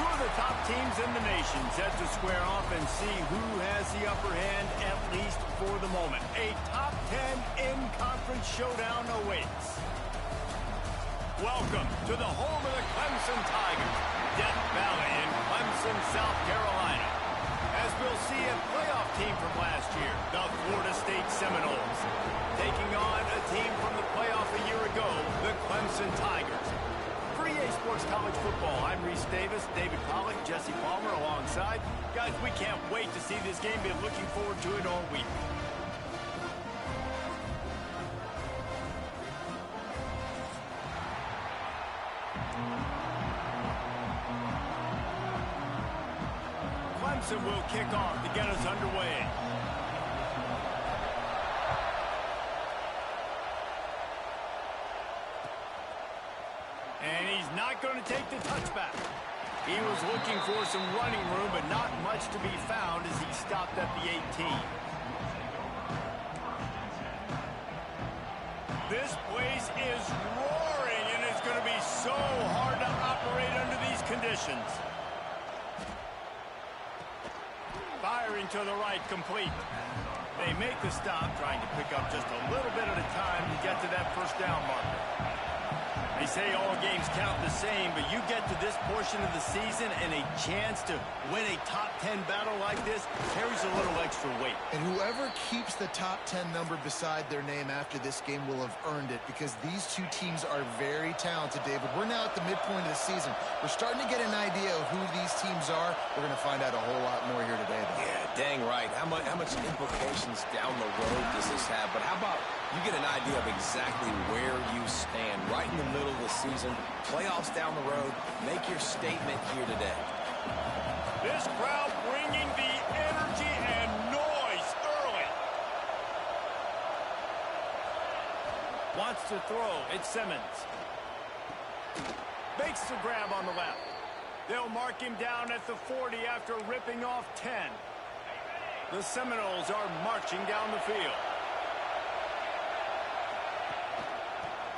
Two of the top teams in the nation set to square off and see who has the upper hand, at least for the moment. A top 10 in-conference showdown awaits. Welcome to the home of the Clemson Tigers, Death Valley in Clemson, South Carolina. As we'll see a playoff team from last year, the Florida State Seminoles, taking on a team from the playoff a year ago, the Clemson Tigers. For EA Sports College Football, I'm Reese Davis, David Pollack, Jesse Palmer alongside. Guys, we can't wait to see this game. Been looking forward to it all week. Clemson will kick off to get us underway. And he's not going to take the touchback. He was looking for some running room, but not much to be found as he stopped at the 18. This place is roaring, and it's going to be so hard to operate under these conditions. Firing to the right, complete. They make the stop, trying to pick up just a little bit at a time to get to that first down marker. They say all games count the same, but you get to this portion of the season and a chance to win a top 10 battle like this carries a little extra weight. And whoever keeps the top 10 number beside their name after this game will have earned it, because these two teams are very talented, David. We're now at the midpoint of the season. We're starting to get an idea of who these teams are. We're going to find out a whole lot more here today, though. Yeah, dang right. How much implications down the road does this have? But how about you get an idea of exactly where you stand right in the middle of the season, playoffs down the road, make your statement here today. This crowd bringing the energy and noise early. Wants to throw. It's Simmons. Makes the grab on the left. They'll mark him down at the 40 after ripping off 10. The Seminoles are marching down the field.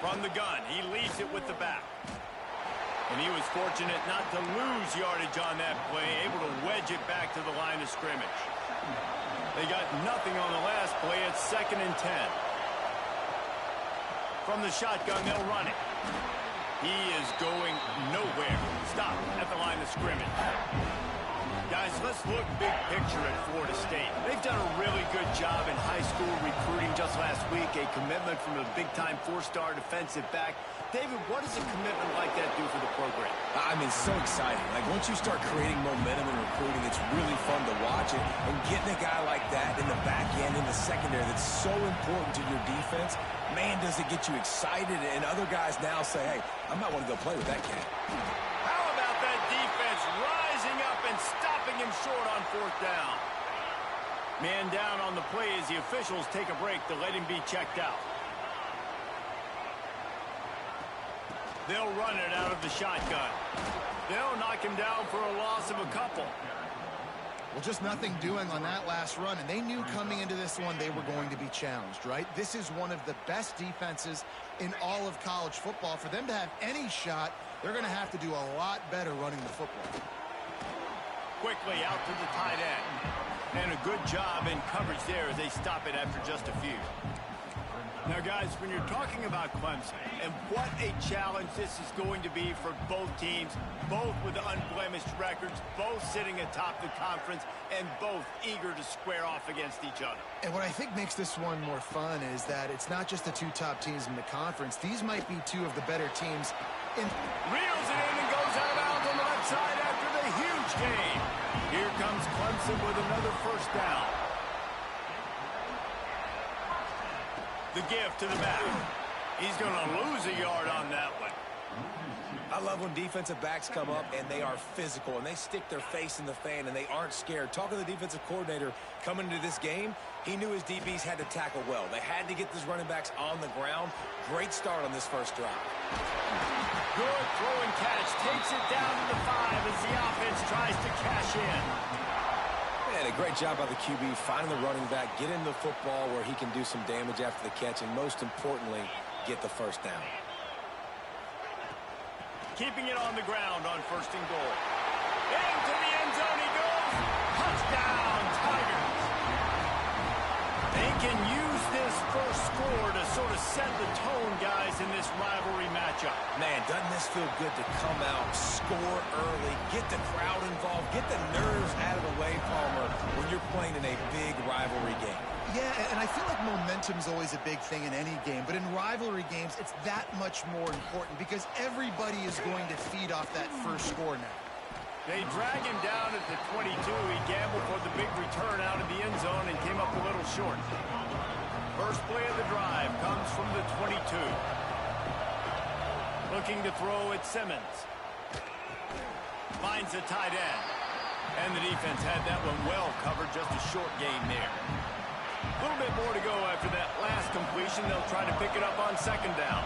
From the gun, he leaves it with the back. And he was fortunate not to lose yardage on that play, able to wedge it back to the line of scrimmage. They got nothing on the last play. It's 2nd and 10. From the shotgun, they'll run it. He is going nowhere. Stop at the line of scrimmage. Guys, let's look big picture at Florida State. They've done a really good job in high school recruiting. Just last week, a commitment from a big-time 4-star defensive back. David, what does a commitment like that do for the program? I mean, so exciting. Like, once you start creating momentum in recruiting, it's really fun to watch it. And getting a guy like that in the back end, in the secondary, that's so important to your defense, man, does it get you excited. And other guys now say, hey, I might want to go play with that cat. How about that defense rising up and stopping him short on 4th down? Man down on the play as the officials take a break to let him be checked out. They'll run it out of the shotgun. They'll knock him down for a loss of a couple. Well, just nothing doing on that last run, and they knew coming into this one they were going to be challenged, right? This is one of the best defenses in all of college football. For them to have any shot, they're going to have to do a lot better running the football. Quickly out to the tight end. And a good job in coverage there as they stop it after just a few. Now, guys, when you're talking about Clemson and what a challenge this is going to be for both teams, both with unblemished records, both sitting atop the conference, and both eager to square off against each other. And what I think makes this one more fun is that it's not just the two top teams in the conference. These might be two of the better teams. Reels it in and goes out of bounds on the left side after the huge gain. Here comes Clemson with another first down. The give to the back. He's going to lose a yard on that one. I love when defensive backs come up and they are physical and they stick their face in the fan and they aren't scared. Talking to the defensive coordinator coming into this game, he knew his DBs had to tackle well. They had to get these running backs on the ground. Great start on this first drive. Good throw and catch. Takes it down to the 5 as the offense tries to cash in. And a great job by the QB finding the running back, get in the football where he can do some damage after the catch, and most importantly, get the first down. Keeping it on the ground on 1st and goal. Into the end zone he goes. Touchdown, Tigers. They can use this first score to sort of set the tone, guys, in this rivalry matchup. Man, doesn't this feel good to come out, score early, get the crowd involved, get the nerves out of the way, Palmer, when you're playing in a big rivalry game? Yeah, and I feel like momentum's always a big thing in any game, but in rivalry games, it's that much more important because everybody is going to feed off that first score now. They drag him down at the 22. He gambled for the big return out of the end zone and came up a little short. First play of the drive comes from the 22. Looking to throw at Simmons. Finds a tight end. And the defense had that one well covered, just a short gain there. A little bit more to go after that last completion. They'll try to pick it up on second down.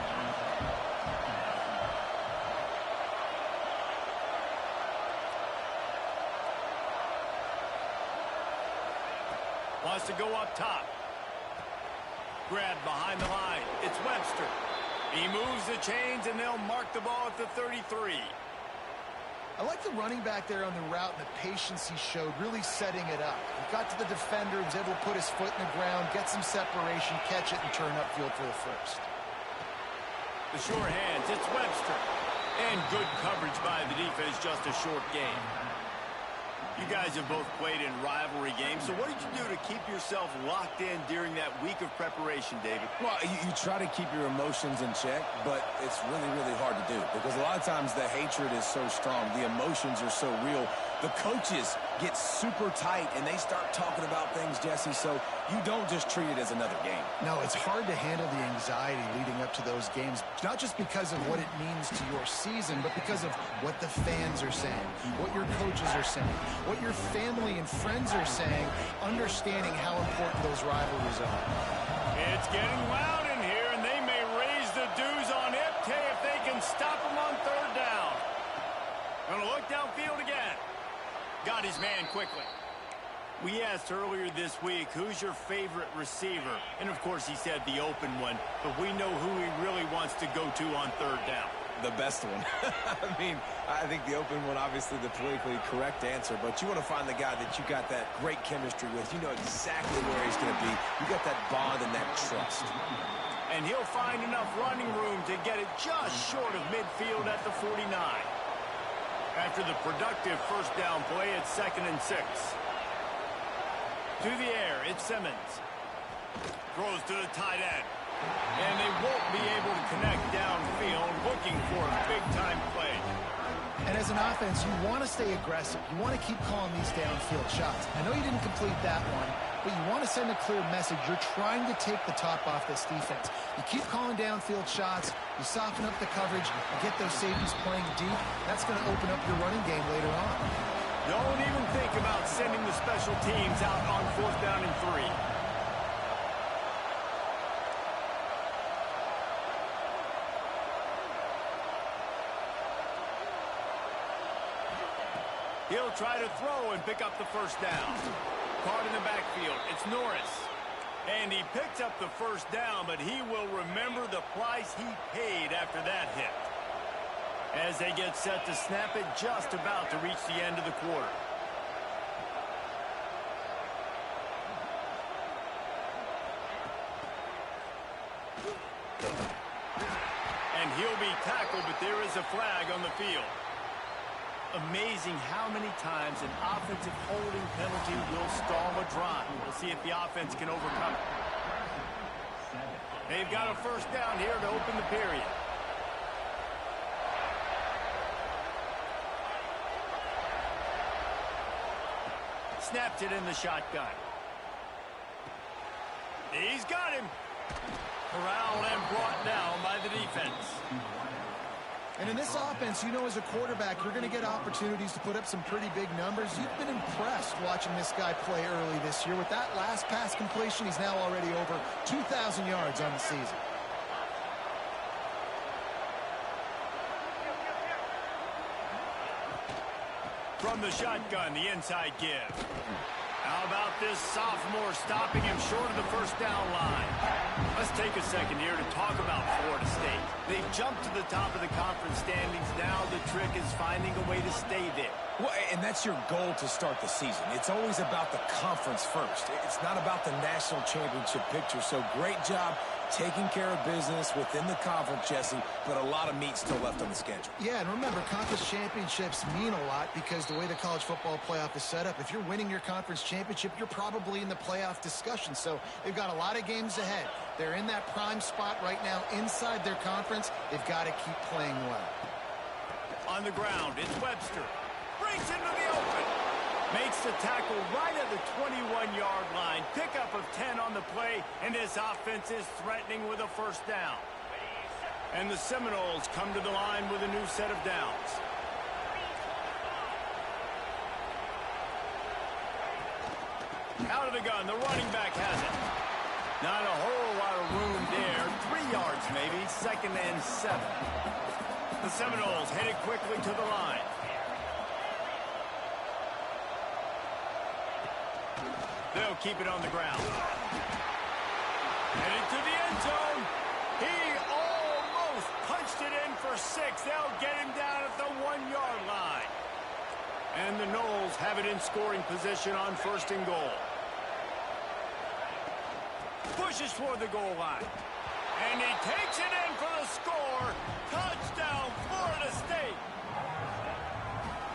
Wants to go up top. Grabbed behind the line. It's Webster. He moves the chains, and they'll mark the ball at the 33. I like the running back there on the route and the patience he showed, really setting it up. He got to the defender, was able to put his foot in the ground, get some separation, catch it, and turn upfield for the first. The sure hands, it's Webster. And good coverage by the defense, just a short game. You guys have both played in rivalry games, so what did you do to keep yourself locked in during that week of preparation, David? Well, you try to keep your emotions in check, but it's really, really hard to do because a lot of times the hatred is so strong. The emotions are so real. The coaches get super tight, and they start talking about things, Jesse, so you don't just treat it as another game. No, it's hard to handle the anxiety leading up to those games, not just because of what it means to your season, but because of what the fans are saying, what your coaches are saying, what your family and friends are saying, understanding how important those rivalries are. It's getting loud in here, and they may raise the dues on Ipte if they can stop him on third down. Gonna look downfield again. Got his man quickly. We asked earlier this week, who's your favorite receiver? And, of course, he said the open one, but we know who he really wants to go to on third down. The best one. I mean, I think the open one, obviously the politically correct answer, but you want to find the guy that you got that great chemistry with. You know exactly where he's going to be. You got that bond and that trust. And he'll find enough running room to get it just short of midfield at the 49. After the productive first down play, it's 2nd and 6. To the air, it's Simmons. Throws to the tight end. And they won't be able to connect downfield, looking for a big-time play. And as an offense, you want to stay aggressive. You want to keep calling these downfield shots. I know you didn't complete that one, but you want to send a clear message. You're trying to take the top off this defense. You keep calling downfield shots. You soften up the coverage. You get those safeties playing deep. That's going to open up your running game later on. Don't even think about sending the special teams out on 4th down and 3. He'll try to throw and pick up the first down. Caught in the backfield. It's Norris. And he picked up the first down, but he will remember the price he paid after that hit. As they get set to snap it, just about to reach the end of the quarter. And he'll be tackled, but there is a flag on the field. Amazing how many times an offensive holding penalty will stall a drive. We'll see if the offense can overcome it. They've got a first down here to open the period. Snapped it in the shotgun. He's got him. Corralled and brought down by the defense. And in this offense, you know as a quarterback, you're going to get opportunities to put up some pretty big numbers. You've been impressed watching this guy play early this year. With that last pass completion, he's now already over 2,000 yards on the season. From the shotgun, the inside give. How about this sophomore stopping him short of the first down line? Let's take a second here to talk about Florida State. They've jumped to the top of the conference standings. Now the trick is finding a way to stay there. Well, and that's your goal to start the season. It's always about the conference first. It's not about the national championship picture. So great job taking care of business within the conference, Jesse, but a lot of meat still left on the schedule. Yeah, and remember, conference championships mean a lot because the way the college football playoff is set up, if you're winning your conference championship, you're probably in the playoff discussion. So they've got a lot of games ahead. They're in that prime spot right now inside their conference. They've got to keep playing well. On the ground, it's Webster. Breaks into the open. Makes the tackle right at the 21-yard line. Pickup of 10 on the play, and this offense is threatening with a first down. And the Seminoles come to the line with a new set of downs. Out of the gun, the running back has it. Not a whole lot of room there. 3 yards maybe, 2nd and 7. The Seminoles headed quickly to the line. They'll keep it on the ground. Headed to the end zone. He almost punched it in for 6. They'll get him down at the 1-yard line. And the Noles have it in scoring position on 1st and goal. Pushes toward the goal line. And he takes it in for the score. Touchdown, Florida State.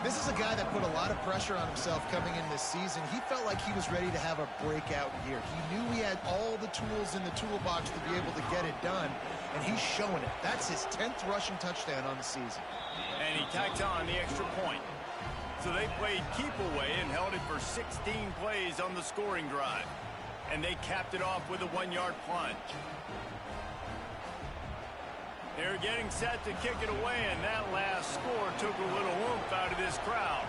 This is a guy that put a lot of pressure on himself coming in this season. He felt like he was ready to have a breakout year. He knew he had all the tools in the toolbox to be able to get it done, and he's showing it. That's his 10th rushing touchdown on the season. And he tacked on the extra point. So they played keep away and held it for 16 plays on the scoring drive. And they capped it off with a 1-yard plunge. They're getting set to kick it away, and that last score took a little oomph out of this crowd.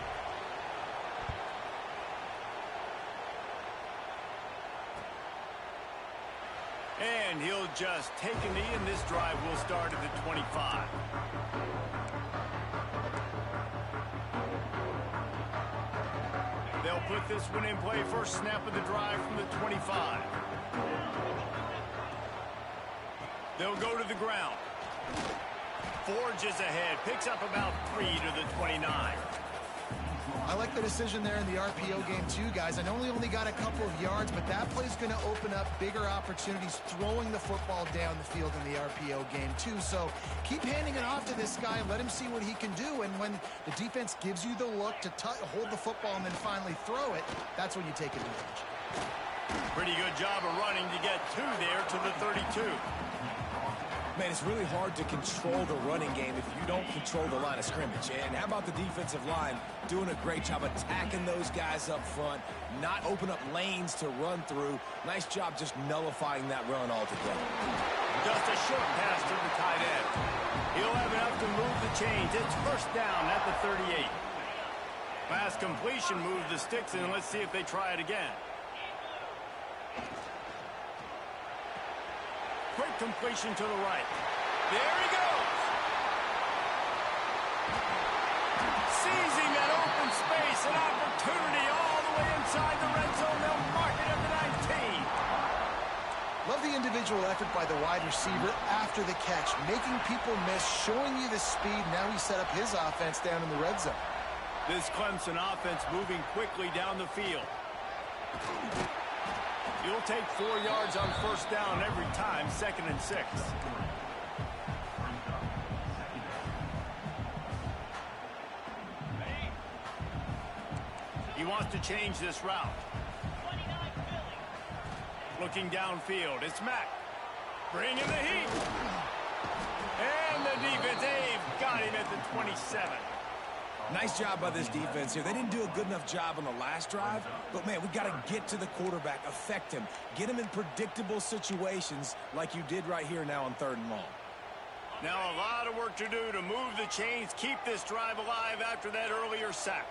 And he'll just take a knee, and this drive will start at the 25. They'll put this one in play first snap of the drive from the 25. They'll go to the ground. Forges ahead, picks up about 3 to the 29. I like the decision there in the RPO game too, guys. I know he only got a couple of yards, but that play's going to open up bigger opportunities throwing the football down the field in the RPO game too. So keep handing it off to this guy and let him see what he can do. And when the defense gives you the look to hold the football and then finally throw it, that's when you take advantage. Pretty good job of running to get 2 there to the 32. Man, it's really hard to control the running game if you don't control the line of scrimmage. And how about the defensive line doing a great job attacking those guys up front, not open up lanes to run through. Nice job just nullifying that run altogether. Just a short pass to the tight end. He'll have enough to move the chains. It's first down at the 38. Pass completion moves the sticks, and let's see if they try it again. Quick completion to the right. There he goes. Seizing that open space, an opportunity all the way inside the red zone. They'll mark it at the 19. Love the individual effort by the wide receiver after the catch, making people miss, showing you the speed. Now he set up his offense down in the red zone. This Clemson offense moving quickly down the field. You'll take 4 yards on first down every time, 2nd and 6. He wants to change this route. Looking downfield, it's Mack. Bringing the heat. And the defense, they've got him at the 27. Nice job by this defense here. They didn't do a good enough job on the last drive, but, man, we got to get to the quarterback, affect him, get him in predictable situations like you did right here now on 3rd and long. Now a lot of work to do to move the chains, keep this drive alive after that earlier sack.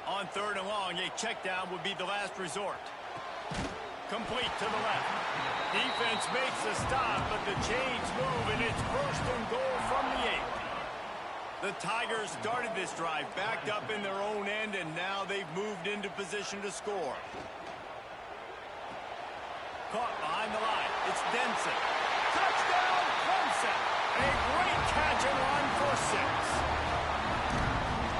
On 3rd and long, a check down would be the last resort. Complete to the left. Defense makes a stop, but the chains move, and it's 1st and goal from the 8. The Tigers started this drive backed up in their own end, and now they've moved into position to score. Caught behind the line. It's Denson. Touchdown, Clemson. A great catch and run for 6.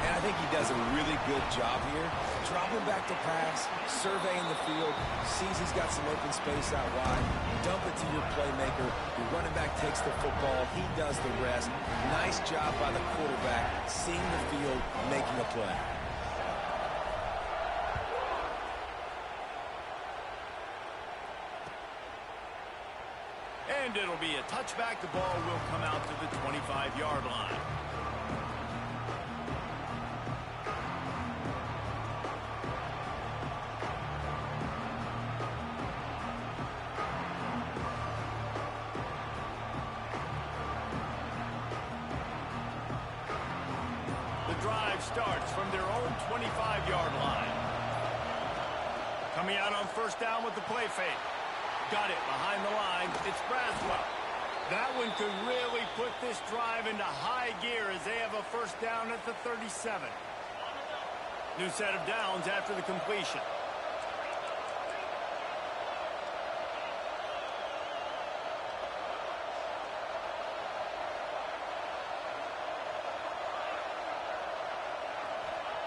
And I think he does a really good job here. Dropping back to pass, surveying the field, sees he's got some open space out wide. Dump it to your playmaker. Your running back takes the football. He does the rest. Nice job by the quarterback, seeing the field, making a play. And it'll be a touchback. The ball will come out to the 25-yard line. Drive starts from their own 25-yard line. Coming out on first down with the play fake. Got it behind the line. It's Braswell. That one could really put this drive into high gear as they have a first down at the 37. New set of downs after the completion.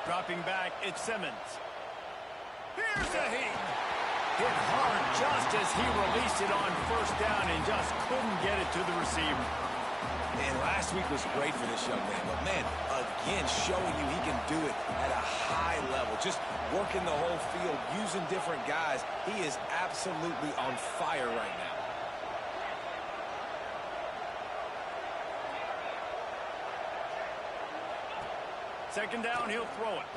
Dropping back, it's Simmons. Here's a heat. Hit hard just as he released it on first down and just couldn't get it to the receiver. And last week was great for this young man. But, man, again, showing you he can do it at a high level. Just working the whole field, using different guys. He is absolutely on fire right now. Second down, he'll throw it.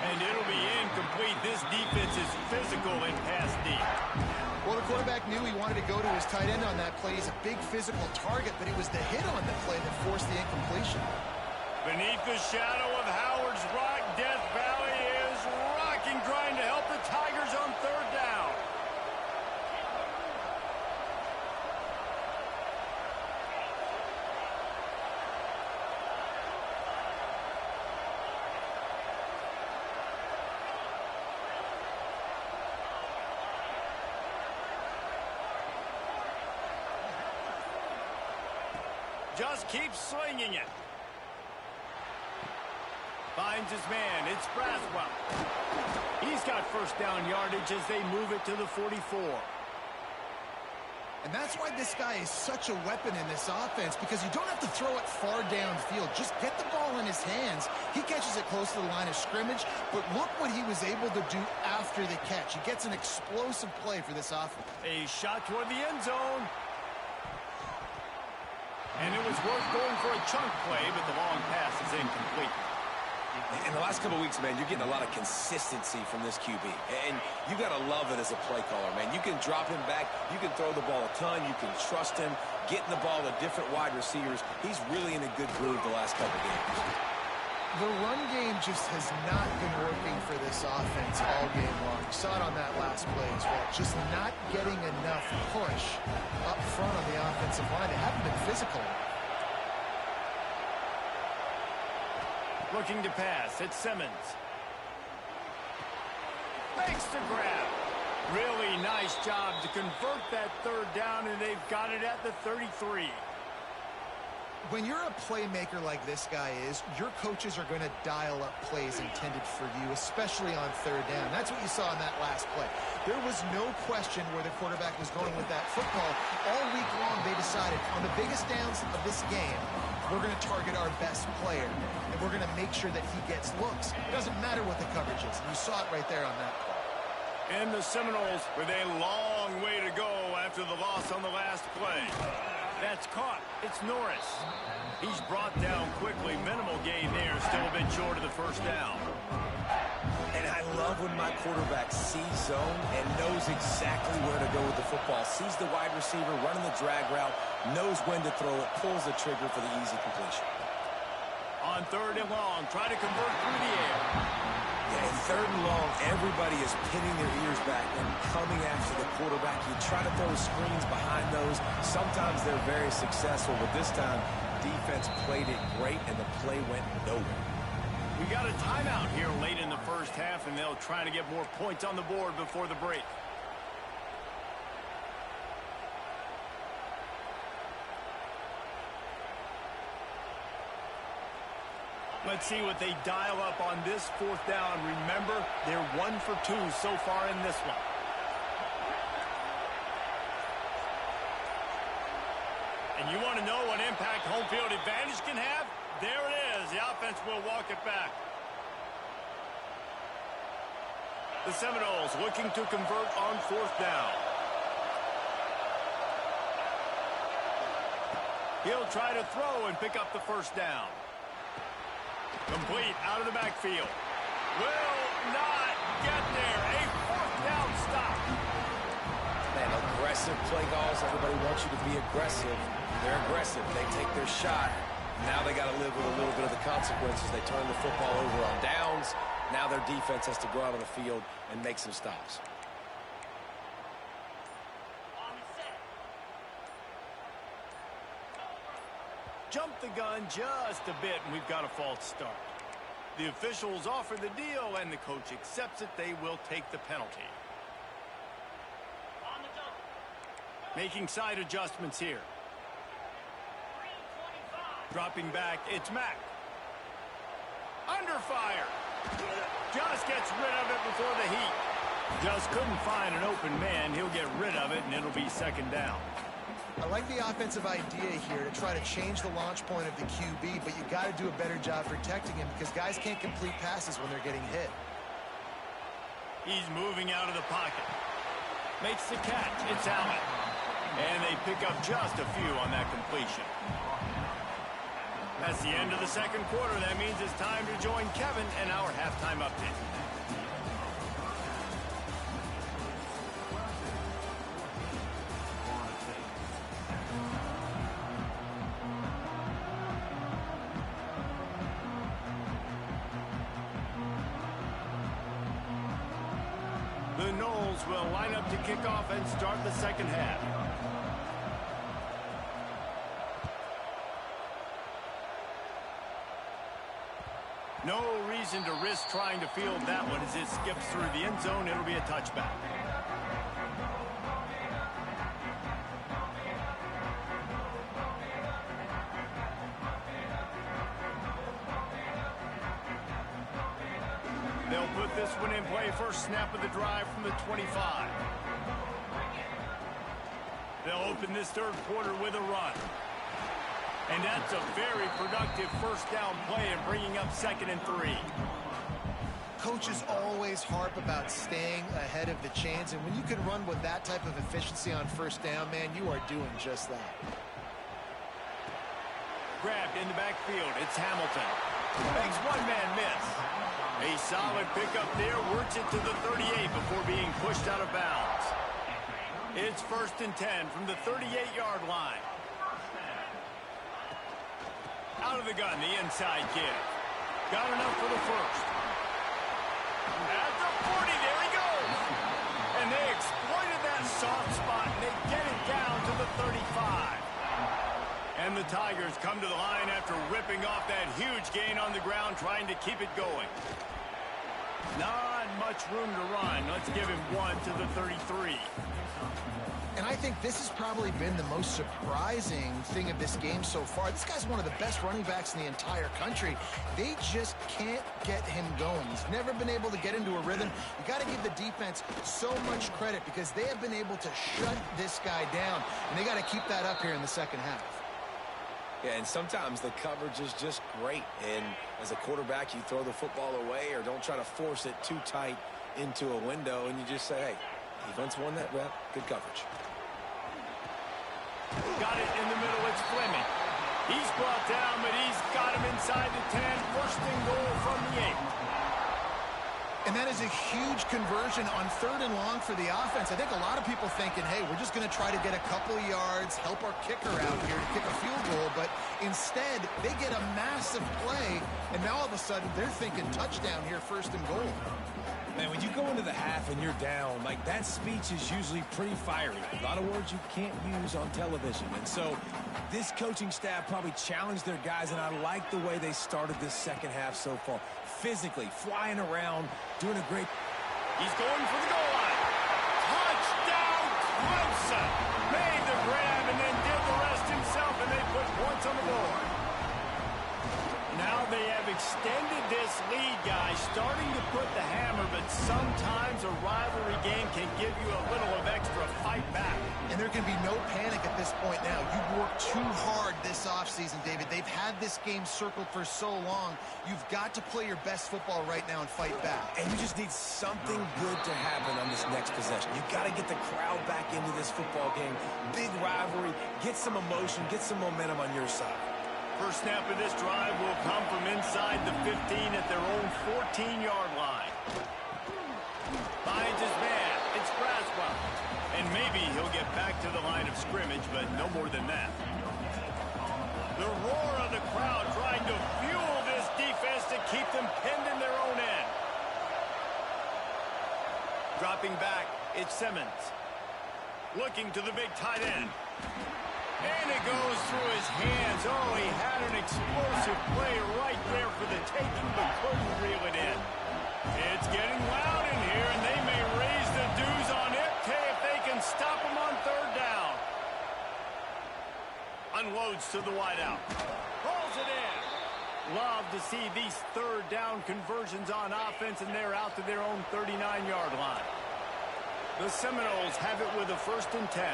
And it'll be incomplete. This defense is physical and pass deep. Well, the quarterback knew he wanted to go to his tight end on that play. He's a big physical target, but it was the hit on the play that forced the incompletion. Beneath the shadow of Howard's Rock, Death Valley is rocking, trying to help the Tigers on third down. Just keeps swinging it. Finds his man. It's Braswell. He's got first down yardage as they move it to the 44. And that's why this guy is such a weapon in this offense, because you don't have to throw it far downfield. Just get the ball in his hands. He catches it close to the line of scrimmage, but look what he was able to do after the catch. He gets an explosive play for this offense. A shot toward the end zone. And it was worth going for a chunk play, but the long pass is incomplete. In the last couple of weeks, man, you're getting a lot of consistency from this QB. And you got to love it as a play caller, man. You can drop him back. You can throw the ball a ton. You can trust him, getting the ball to different wide receivers. He's really in a good groove the last couple of games. The run game just has not been working for this offense all game long. You saw it on that last play as well. Just not getting enough push up front on the offensive line. They haven't been physical. Looking to pass. It's Simmons. Makes the grab. Really nice job to convert that third down, and they've got it at the 33. When you're a playmaker like this guy is, your coaches are going to dial up plays intended for you, especially on third down. That's what you saw in that last play. There was no question where the quarterback was going with that football. All week long, they decided on the biggest downs of this game, we're going to target our best player, and we're going to make sure that he gets looks. It doesn't matter what the coverage is. You saw it right there on that play. And the Seminoles with a long way to go after the loss on the last play. That's caught. It's Norris. He's brought down quickly. Minimal gain there. Still a bit short of the first down. And I love when my quarterback sees zone and knows exactly where to go with the football. Sees the wide receiver running the drag route, knows when to throw it, pulls the trigger for the easy completion. On third and long, try to convert through the air. Yeah, in third and long, everybody is pinning their ears back and coming after the quarterback. You try to throw screens behind those. Sometimes they're very successful, but this time defense played it great, and the play went nowhere. We got a timeout here late in the first half, and they'll try to get more points on the board before the break. Let's see what they dial up on this fourth down. Remember, they're 1 for 2 so far in this one. And you want to know what impact home field advantage can have? There it is. The offense will walk it back. The Seminoles looking to convert on fourth down. He'll try to throw and pick up the first down. Complete out of the backfield. Will not get there. A fourth down stop. Man, aggressive play calls. Everybody wants you to be aggressive. They're aggressive. They take their shot. Now they got to live with a little bit of the consequences. They turn the football over on downs. Now their defense has to go out on the field and make some stops. Jumped the gun just a bit, and we've got a false start. The officials offer the deal, and the coach accepts it. They will take the penalty. Making side adjustments here. Dropping back, it's Mack. Under fire. Just gets rid of it before the heat. Just couldn't find an open man. He'll get rid of it, and it'll be second down. I like the offensive idea here to try to change the launch point of the QB, but you got to do a better job protecting him because guys can't complete passes when they're getting hit. He's moving out of the pocket. Makes the catch. It's Allen. And they pick up just a few on that completion. That's the end of the second quarter. That means it's time to join Kevin and our halftime update. The Noles will line up to kick off and start the second half. No reason to risk trying to field that one as it skips through the end zone. It'll be a touchback. They'll put this one in play. First snap of the drive from the 25. They'll open this third quarter with a run. And that's a very productive first down play and bringing up 2nd and 3. Coaches always harp about staying ahead of the chains, and when you can run with that type of efficiency on first down, man, you are doing just that. Grabbed in the backfield. It's Hamilton. Makes one man miss. A solid pickup there. Works it to the 38 before being pushed out of bounds. It's 1st and 10 from the 38-yard line. Out of the gun, the inside give. Got enough for the first. At the 40, there he goes. And they exploited that soft spot, and they get it down to the 35. And the Tigers come to the line after ripping off that huge gain on the ground, trying to keep it going. Not much room to run. Let's give him one to the 33. And I think this has probably been the most surprising thing of this game so far. This guy's one of the best running backs in the entire country. They just can't get him going. He's never been able to get into a rhythm. You got to give the defense so much credit because they have been able to shut this guy down. And they got to keep that up here in the second half. Yeah, and sometimes the coverage is just great. And as a quarterback, you throw the football away or don't try to force it too tight into a window, and you just say, hey, defense won that rep. Good coverage. Got it in the middle. It's Fleming. He's brought down, but he's got him inside the 10. 1st and goal from the 8. And that is a huge conversion on 3rd and long for the offense. I think a lot of people thinking, hey, we're just going to try to get a couple of yards, help our kicker out here to kick a field goal. But instead, they get a massive play, and now all of a sudden they're thinking touchdown here, 1st and goal. Man, when you go into the half and you're down, like, that speech is usually pretty fiery. A lot of words you can't use on television. And so this coaching staff probably challenged their guys, and I like the way they started this second half so far. Physically, flying around, doing a great... He's going for the goal line. Touchdown, Clemson. Made the grab and then did the rest himself, and they put points on the board. Now they have extended this lead, guys, starting to put the hammer, but sometimes a rivalry game can give you a little of extra fight back. And there can be no panic at this point now. You've worked too hard this offseason, David. They've had this game circled for so long. You've got to play your best football right now and fight back. And you just need something good to happen on this next possession. You got to get the crowd back into this football game. Big rivalry. Get some emotion. Get some momentum on your side. First snap of this drive will come from inside the 15 at their own 14-yard line. Finds his man. It's Braswell. And maybe he'll get back to the line of scrimmage, but no more than that. The roar of the crowd trying to fuel this defense to keep them pinned in their own end. Dropping back, it's Simmons. Looking to the big tight end. And it goes through his hands. Oh, he had an explosive play right there for the taking, but couldn't reel it in. It's getting loud in here, and they may raise the dues on Ipke if they can stop him on third down. Unloads to the wideout. Pulls it in. Love to see these third down conversions on offense, and they're out to their own 39-yard line. The Seminoles have it with a 1st and 10.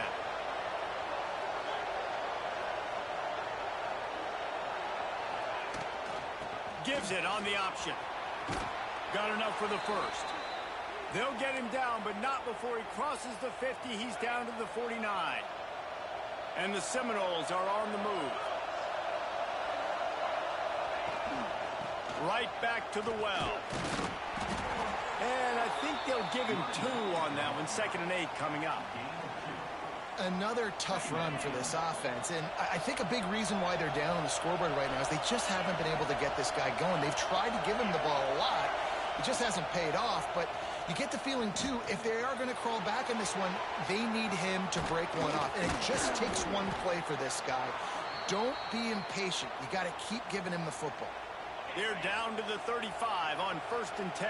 Gives it on the option. Got enough for the first. They'll get him down, but not before he crosses the 50. He's down to the 49. And the Seminoles are on the move. Right back to the well. And I think they'll give him 2 on that one. 2nd and 8 coming up. Another tough run for this offense, and I think a big reason why they're down on the scoreboard right now is they just haven't been able to get this guy going. They've tried to give him the ball a lot. It just hasn't paid off, but you get the feeling, too, if they are going to crawl back in this one, they need him to break one off, and it just takes one play for this guy. Don't be impatient. You got to keep giving him the football. They're down to the 35 on 1st and 10.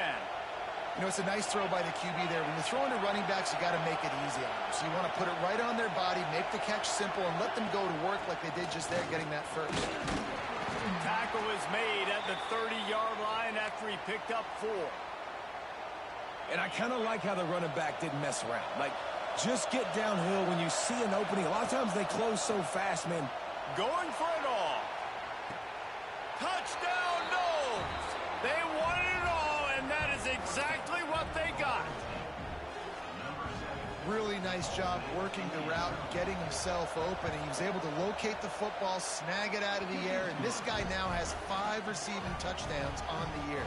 You know, it's a nice throw by the QB there. When you're throwing to running backs, you got to make it easy on them. So you want to put it right on their body, make the catch simple, and let them go to work like they did just there, getting that first. Tackle is made at the 30-yard line after he picked up 4. And I kind of like how the running back didn't mess around. Like, just get downhill when you see an opening. A lot of times they close so fast, man. Going for it all. Touchdown, Noles! They wanted it all, and that is exactly what they got. Really nice job working the route, getting himself open. He was able to locate the football, snag it out of the air, and this guy now has 5 receiving touchdowns on the year.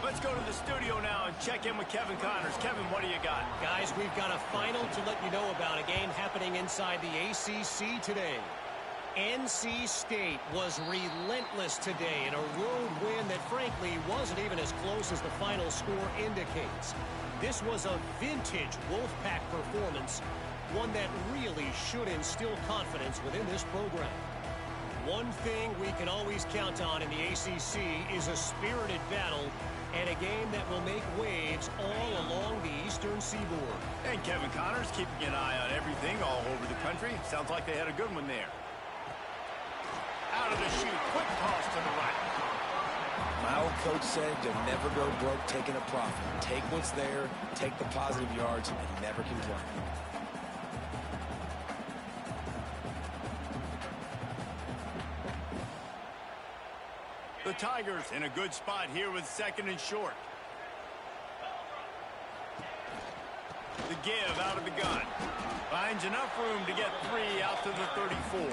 Let's go to the studio now and check in with Kevin Connors. Kevin, what do you got? Guys, we've got a final to let you know about, a game happening inside the ACC today. NC State was relentless today in a road win that frankly wasn't even as close as the final score indicates. This was a vintage Wolfpack performance, one that really should instill confidence within this program. One thing we can always count on in the ACC is a spirited battle and a game that will make waves all along the eastern seaboard. And Kevin Connors keeping an eye on everything all over the country. Sounds like they had a good one there. Out of the chute, quick toss to the right. My old coach said to never go broke taking a profit. Take what's there, take the positive yards, and never complain. The Tigers in a good spot here with 2nd and short. The give out of the gun. Finds enough room to get 3 out to the 34.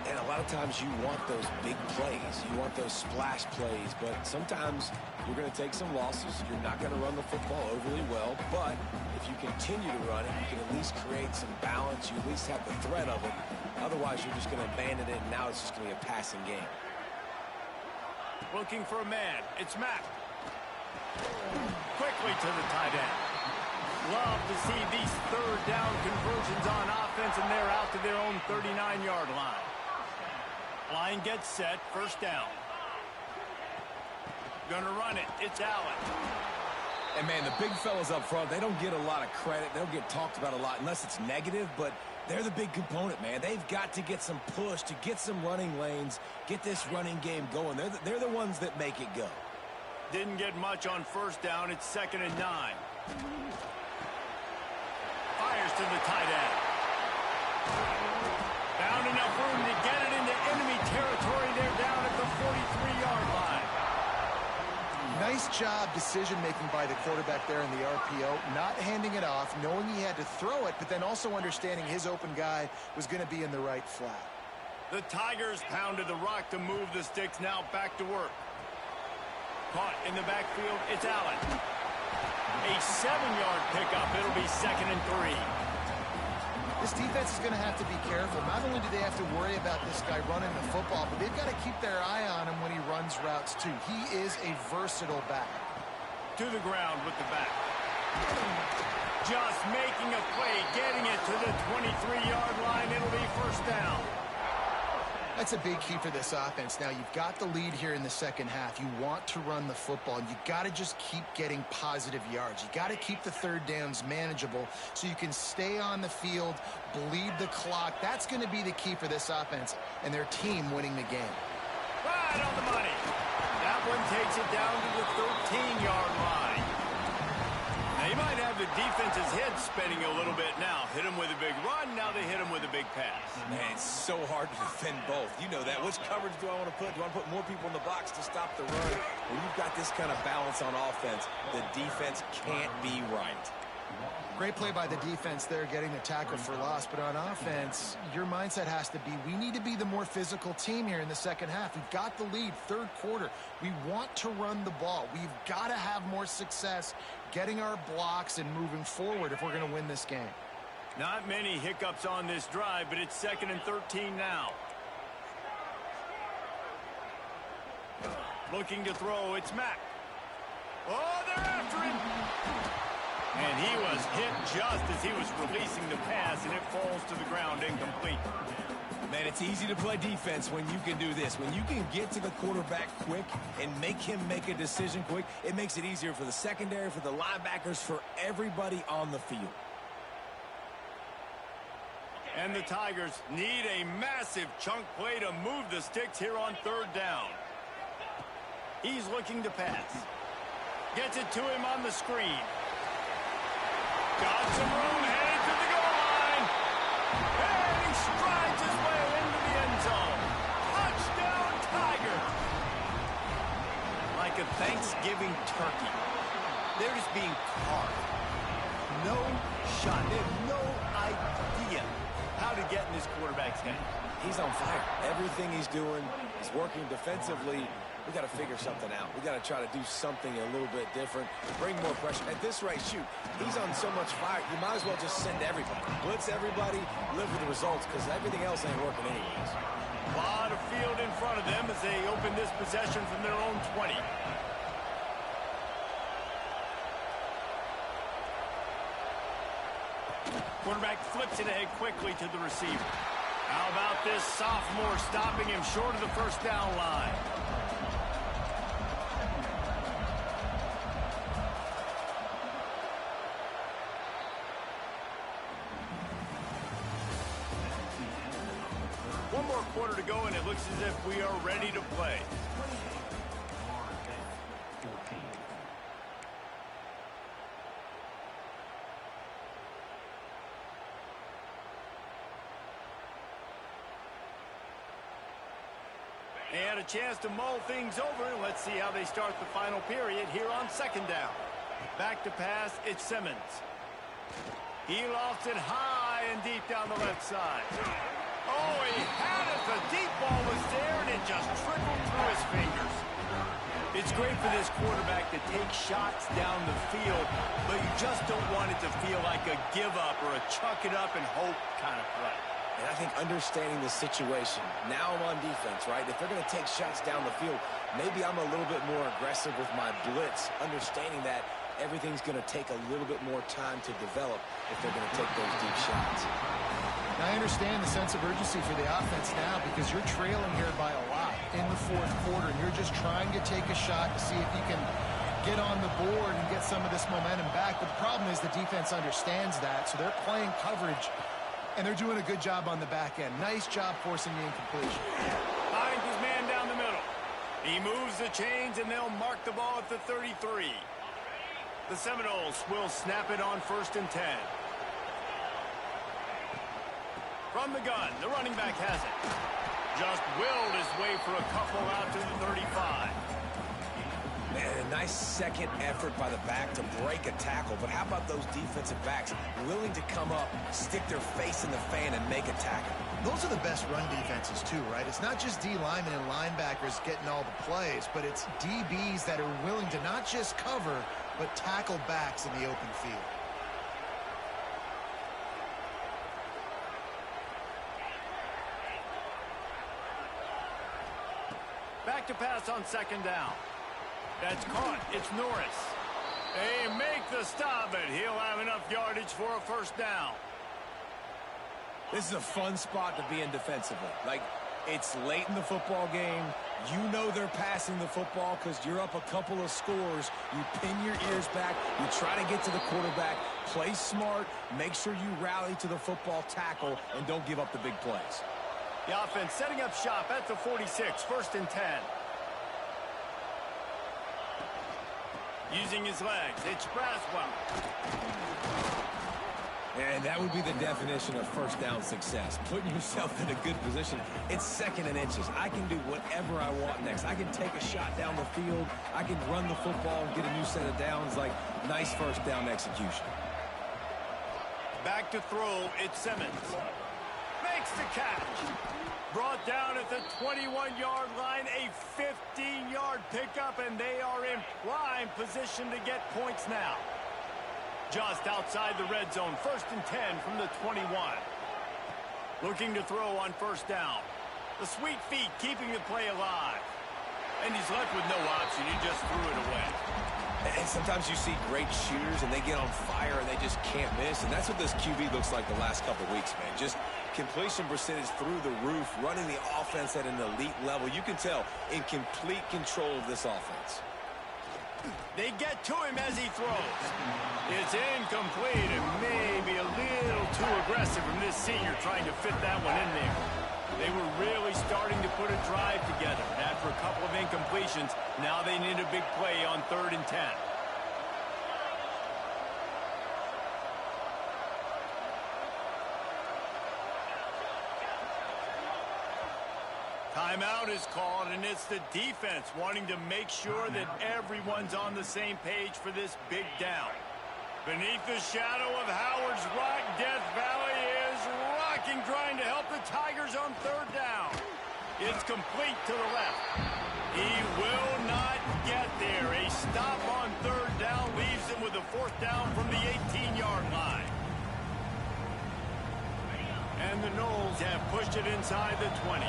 And a lot of times you want those big plays. You want those splash plays. But sometimes you're going to take some losses. You're not going to run the football overly well. But if you continue to run it, you can at least create some balance. You at least have the threat of it. Otherwise, you're just going to abandon it, and now it's just going to be a passing game. Looking for a man. It's Mack. Quickly to the tight end. Love to see these third down conversions on offense, and they're out to their own 39-yard line. Line gets set, first down. Gonna run it, it's Allen. And, man, the big fellas up front, they don't get a lot of credit. They don't get talked about a lot unless it's negative, but they're the big component, man. They've got to get some push, to get some running lanes, get this running game going. They're the ones that make it go. Didn't get much on first down. It's 2nd and 9. Fires to the tight end. Found enough room to get it into enemy territory. They're down at the 43-yard line. Nice job decision-making by the quarterback there in the RPO, not handing it off, knowing he had to throw it, but then also understanding his open guy was going to be in the right flat. The Tigers pounded the rock to move the sticks. Now back to work. Caught in the backfield, it's Allen. A 7-yard pickup. It'll be 2nd and 3. This defense is going to have to be careful. Not only do they have to worry about this guy running the football, but they've got to keep their eye on him when he runs routes too. He is a versatile back. To the ground with the back. Just making a play, getting it to the 23-yard line. It'll be first down. That's a big key for this offense. Now, you've got the lead here in the second half. You want to run the football, and you got to just keep getting positive yards. You got to keep the third downs manageable so you can stay on the field, bleed the clock. That's going to be the key for this offense and their team winning the game. Right on the money. That one takes it down to the 13-yard line. Now, you might have the defense's head spinning a little bit now. Hit him with a big run, now they hit him with a big pass. Man, it's so hard to defend both. You know that. Which coverage do I want to put? Do I want to put more people in the box to stop the run? When you've got this kind of balance on offense, the defense can't be right. Great play by the defense there, getting the tackle for loss. But on offense, your mindset has to be, we need to be the more physical team here in the second half. We've got the lead, third quarter. We want to run the ball. We've got to have more success getting our blocks and moving forward if we're going to win this game. Not many hiccups on this drive, but it's 2nd and 13 now. Looking to throw, it's Mack. Oh, they're after him. And he was hit just as he was releasing the pass, and it falls to the ground incomplete. Man, it's easy to play defense when you can do this. When you can get to the quarterback quick and make him make a decision quick, it makes it easier for the secondary, for the linebackers, for everybody on the field. And the Tigers need a massive chunk play to move the sticks here on third down. He's looking to pass. Gets it to him on the screen. Got some room, headed to the goal line. And he strides his way into the end zone. Touchdown, Tigers. Like a Thanksgiving turkey. They're just being carved. No shot. They have no idea how to get in this quarterback's hand. He's on fire. Everything he's doing is working defensively. We got to figure something out. We got to try to do something a little bit different, bring more pressure. At this rate, shoot, he's on so much fire, you might as well just send everybody. Blitz everybody, live with the results, because everything else ain't working anyways. A lot of field in front of them as they open this possession from their own 20. Quarterback flips it ahead quickly to the receiver. How about this sophomore stopping him short of the first down line? One more quarter to go, and it looks as if we are ready to play. And a chance to mull things over. Let's see how they start the final period here on second down. Back to pass, it's Simmons. He lofts it high and deep down the left side. Oh, he had it. The deep ball was there, and it just trickled through his fingers. It's great for this quarterback to take shots down the field, but you just don't want it to feel like a give up or a chuck it up and hope kind of play. And I think understanding the situation, now I'm on defense, right? If they're going to take shots down the field, maybe I'm a little bit more aggressive with my blitz, understanding that everything's going to take a little bit more time to develop if they're going to take those deep shots. Now, I understand the sense of urgency for the offense now because you're trailing here by a lot in the fourth quarter, and you're just trying to take a shot to see if you can get on the board and get some of this momentum back. But the problem is the defense understands that, so they're playing coverage, and they're doing a good job on the back end. Nice job forcing the incompletion. Finds his man down the middle. He moves the chains, and they'll mark the ball at the 33. The Seminoles will snap it on 1st and 10. From the gun, the running back has it. Just willed his way for a couple out to the 35. Man, a nice second effort by the back to break a tackle. But how about those defensive backs willing to come up, stick their face in the fan, and make a tackle? Those are the best run defenses, too, right? It's not just D linemen and linebackers getting all the plays, but it's DBs that are willing to not just cover, but tackle backs in the open field. Back to pass on 2nd down. That's caught. It's Norris. They make the stop, but he'll have enough yardage for a 1st down. This is a fun spot to be in defensively. Like, it's late in the football game. You know they're passing the football because you're up a couple of scores. You pin your ears back. You try to get to the quarterback. Play smart. Make sure you rally to the football tackle and don't give up the big plays. The offense setting up shop at the 46, 1st and 10. Using his legs, it's Braswell. And that would be the definition of 1st down success. Putting yourself in a good position. It's 2nd and inches. I can do whatever I want next. I can take a shot down the field. I can run the football and get a new set of downs. Like, nice 1st down execution. Back to throw, it's Simmons. Makes the catch. Brought down at the 21-yard line, a 15-yard pickup, and they are in prime position to get points now. Just outside the red zone, 1st and 10 from the 21. Looking to throw on 1st down. The sweet feet keeping the play alive. And he's left with no option. He just threw it away. And sometimes you see great shooters, and they get on fire, and they just can't miss. And that's what this QB looks like the last couple weeks, man. Just completion percentage through the roof, running the offense at an elite level. You can tell in complete control of this offense. They get to him as he throws. It's incomplete and maybe a little too aggressive from this senior trying to fit that one in there. They were really starting to put a drive together. After a couple of incompletions, now they need a big play on 3rd and 10. Timeout is called, and it's the defense wanting to make sure that everyone's on the same page for this big down. Beneath the shadow of Howard's Rock, Death Valley is rocking, trying to help the Tigers on 3rd down. It's complete to the left. He will not get there. A stop on 3rd down leaves him with a 4th down from the 18-yard line. And the Noles have pushed it inside the 20.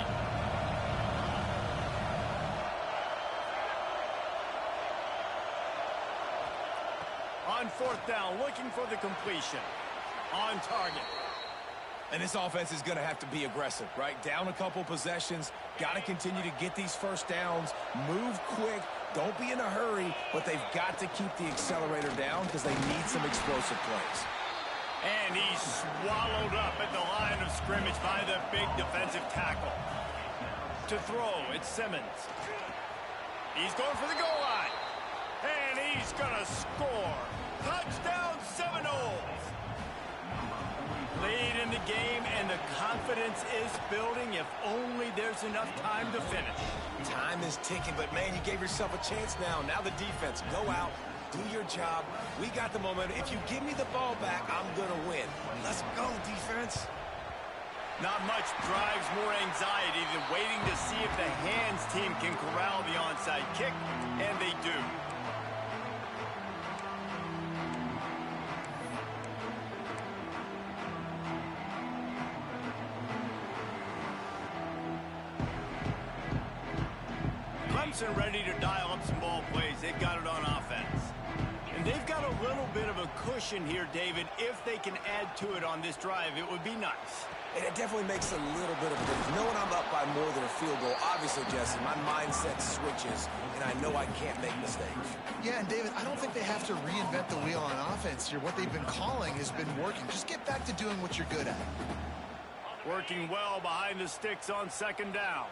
On 4th down, looking for the completion. On target. And this offense is going to have to be aggressive, right? Down a couple possessions. Got to continue to get these 1st downs. Move quick. Don't be in a hurry. But they've got to keep the accelerator down because they need some explosive plays. And he's swallowed up at the line of scrimmage by the big defensive tackle. To throw, it's Simmons. He's going for the goal line. And he's going to score. Touchdown Seminoles! Late in the game, and the confidence is building if only there's enough time to finish. Time is ticking, but, man, you gave yourself a chance now. Now the defense, go out, do your job. We got the momentum. If you give me the ball back, I'm going to win. Let's go, defense. Not much drives more anxiety than waiting to see if the hands team can corral the onside kick, and they do. person ready to dial up some ball plays. They've got it on offense. And they've got a little bit of a cushion here, David. If they can add to it on this drive, it would be nice. And it definitely makes a little bit of a difference. Knowing I'm up by more than a field goal, obviously, Jesse, my mindset switches, and I know I can't make mistakes. Yeah, and David, I don't think they have to reinvent the wheel on offense here. What they've been calling has been working. Just get back to doing what you're good at. Working well behind the sticks on second down.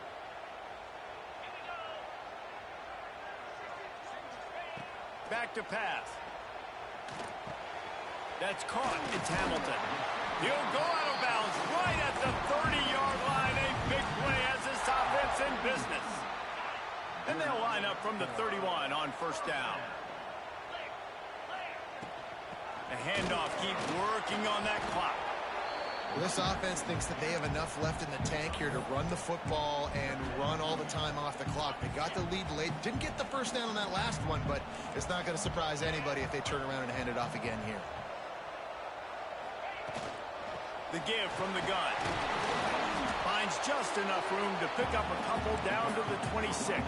Back to pass. That's caught. It's Hamilton. He'll go out of bounds right at the 30-yard line. A big play as this offense in business. And they'll line up from the 31 on first down. The handoff keeps working on that clock. Well, this offense thinks that they have enough left in the tank here to run the football and run all the time off the clock. They got the lead late. Didn't get the first down on that last one, but it's not going to surprise anybody if they turn around and hand it off again here. The give from the gun. Finds just enough room to pick up a couple down to the 26.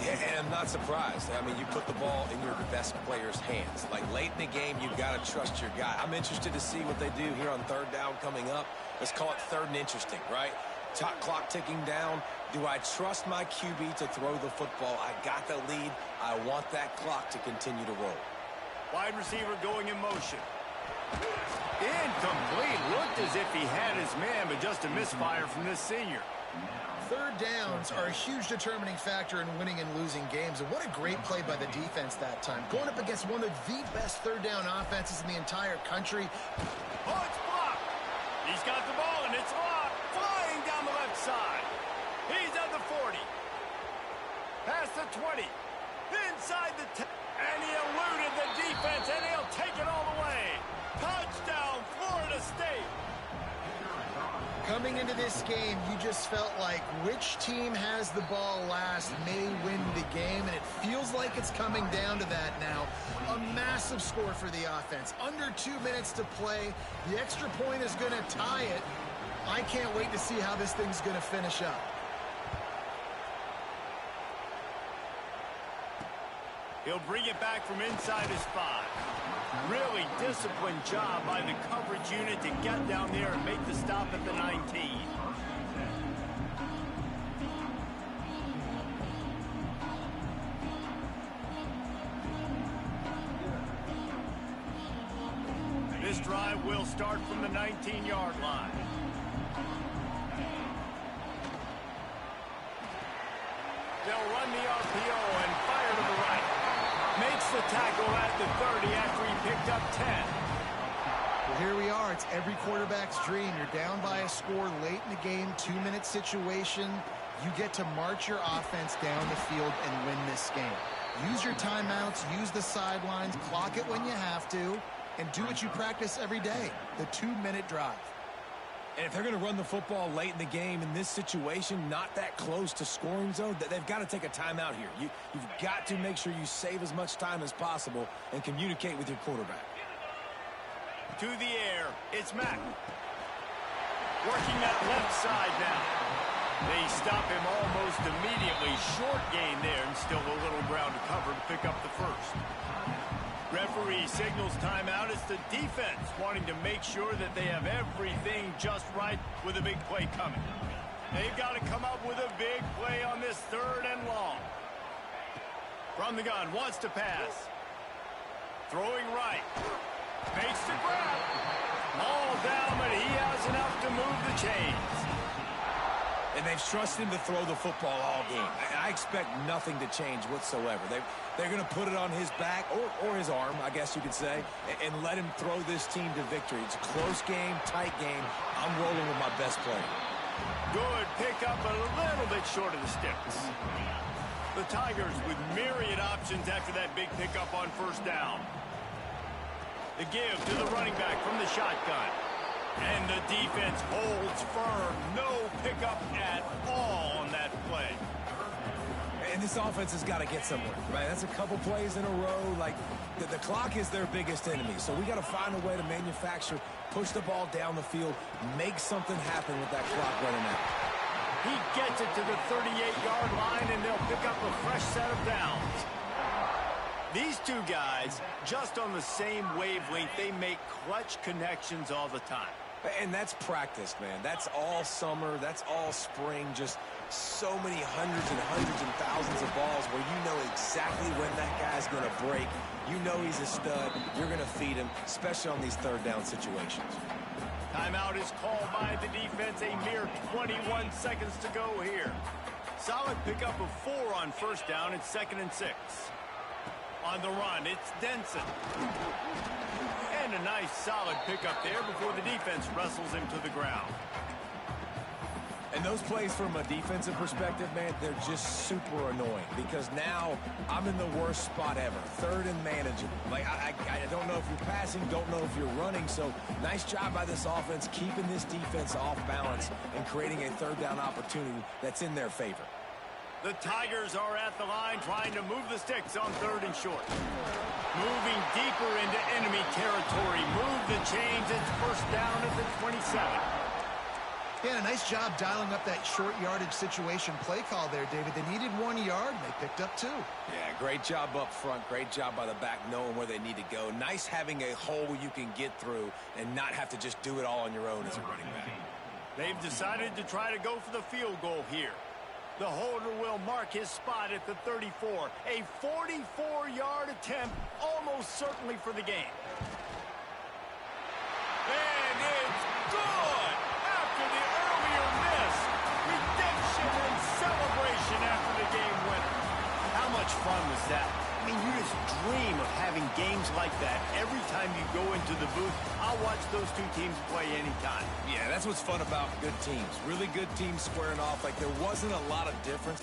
Yeah, and I'm not surprised. I mean, you put the ball in your best player's hands. Like, late in the game, you've got to trust your guy. I'm interested to see what they do here on third down coming up. Let's call it third and interesting, right? Top clock ticking down. Do I trust my QB to throw the football? I got the lead. I want that clock to continue to roll. Wide receiver going in motion. Incomplete. Looked as if he had his man, but just a misfire from this senior. Third downs are a huge determining factor in winning and losing games. And what a great play by the defense that time. Going up against one of the best third down offenses in the entire country. Oh, it's blocked. He's got the ball, and it's locked. Flying down the left side. He's at the 40. Past the 20. Inside the 10. And he eluded the defense, and he'll take it all the way. Touchdown, Florida State. Coming into this game, you just felt like which team has the ball last may win the game, and it feels like it's coming down to that now. A massive score for the offense. Under 2 minutes to play. The extra point is going to tie it. I can't wait to see how this thing's going to finish up. He'll bring it back from inside his 5. Really disciplined job by the coverage unit to get down there and make the stop at the 19. This drive will start from the 19-yard line. They'll run the RPO and fire to the right. Makes the tackle at the 30 after he picked up 10. Well, here we are. It's every quarterback's dream. You're down by a score late in the game, 2-minute situation. You get to march your offense down the field and win this game. Use your timeouts, use the sidelines, clock it when you have to, and do what you practice every day, the 2-minute drive. And if they're going to run the football late in the game in this situation, not that close to scoring zone, they've got to take a timeout here. You've got to make sure you save as much time as possible and communicate with your quarterback. To the air, it's Mack. Working that left side now. They stop him almost immediately. Short gain there and still a little ground to cover to pick up the first. Referee signals timeout. It's the defense wanting to make sure that they have everything just right with a big play coming. They've got to come up with a big play on this third and long. From the gun, wants to pass. Throwing right. Makes the grab. Ball down, but he has enough to move the chains. And they've trusted him to throw the football all game. I expect nothing to change whatsoever. They're going to put it on his back, or his arm, I guess you could say, and let him throw this team to victory. It's a close game, tight game. I'm rolling with my best player. Good pickup, but a little bit short of the sticks. The Tigers with myriad options after that big pickup on first down. The give to the running back from the shotgun. And the defense holds firm. No pickup at all on that play. And this offense has got to get somewhere, right? That's a couple plays in a row. Like, the clock is their biggest enemy. So we got to find a way to manufacture, push the ball down the field, make something happen with that clock running out. He gets it to the 38-yard line, and they'll pick up a fresh set of downs. These two guys, just on the same wavelength, they make clutch connections all the time. And that's practice, man. That's all summer. That's all spring. Just so many hundreds and thousands of balls where you know exactly when that guy's going to break. You know he's a stud. You're going to feed him, especially on these third down situations. Timeout is called by the defense. A mere 21 seconds to go here. Solid pickup of 4 on first down. It's 2nd and 6. On the run, it's Denson. And a nice solid pickup there before the defense wrestles him to the ground. And those plays from a defensive perspective, man, they're just super annoying because now I'm in the worst spot ever. 3rd and manageable. Like, I don't know if you're passing, don't know if you're running. So nice job by this offense keeping this defense off balance and creating a 3rd down opportunity that's in their favor. The Tigers are at the line trying to move the sticks on 3rd and short. Moving deeper into enemy territory. Move the chains. It's first down at the 27. Yeah, a nice job dialing up that short yardage situation play call there, David. They needed 1 yard, and they picked up 2. Yeah, great job up front. Great job by the back knowing where they need to go. Nice having a hole you can get through and not have to just do it all on your own as a running back. They've decided to try to go for the field goal here. The holder will mark his spot at the 34. A 44-yard attempt, almost certainly for the game. And it's good! After the earlier miss, redemption and celebration after the game winner. How much fun was that? I mean, you just dream of having games like that every time you go into the booth. I'll watch those two teams play anytime. Yeah, that's what's fun about good teams. Really good teams squaring off. Like, there wasn't a lot of difference.